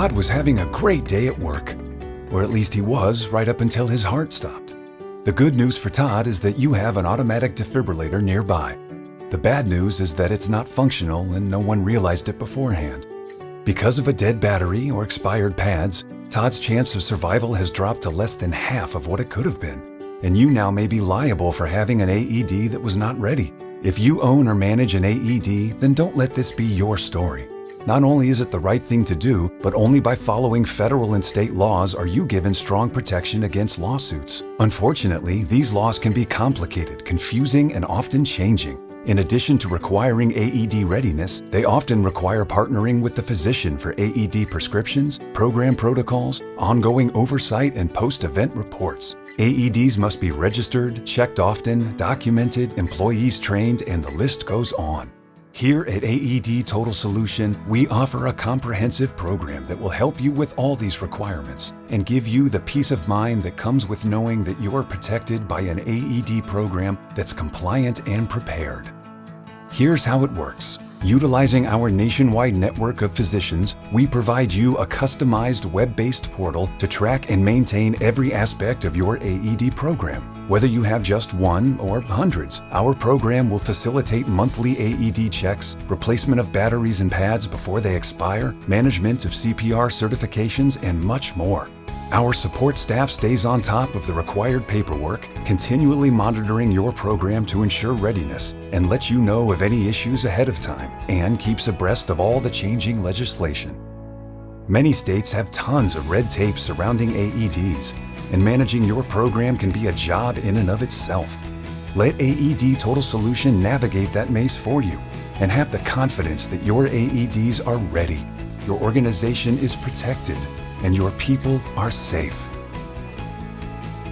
Todd was having a great day at work, or at least he was right up until his heart stopped. The good news for Todd is that you have an automatic defibrillator nearby. The bad news is that it's not functional and no one realized it beforehand. Because of a dead battery or expired pads, Todd's chance of survival has dropped to less than half of what it could have been, and you now may be liable for having an AED that was not ready. If you own or manage an AED, then don't let this be your story. Not only is it the right thing to do, but only by following federal and state laws are you given strong protection against lawsuits. Unfortunately, these laws can be complicated, confusing, and often changing. In addition to requiring AED readiness, they often require partnering with the physician for AED prescriptions, program protocols, ongoing oversight, and post-event reports. AEDs must be registered, checked often, documented, employees trained, and the list goes on. Here at AED Total Solution, we offer a comprehensive program that will help you with all these requirements and give you the peace of mind that comes with knowing that you are protected by an AED program that's compliant and prepared. Here's how it works. Utilizing our nationwide network of physicians, we provide you a customized web-based portal to track and maintain every aspect of your AED program. Whether you have just one or hundreds, our program will facilitate monthly AED checks, replacement of batteries and pads before they expire, management of CPR certifications, and much more. Our support staff stays on top of the required paperwork, continually monitoring your program to ensure readiness and let you know of any issues ahead of time, and keeps abreast of all the changing legislation. Many states have tons of red tape surrounding AEDs, and managing your program can be a job in and of itself. Let AED Total Solution navigate that maze for you and have the confidence that your AEDs are ready, your organization is protected, and your people are safe.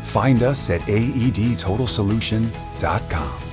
Find us at aedtotalsolution.com.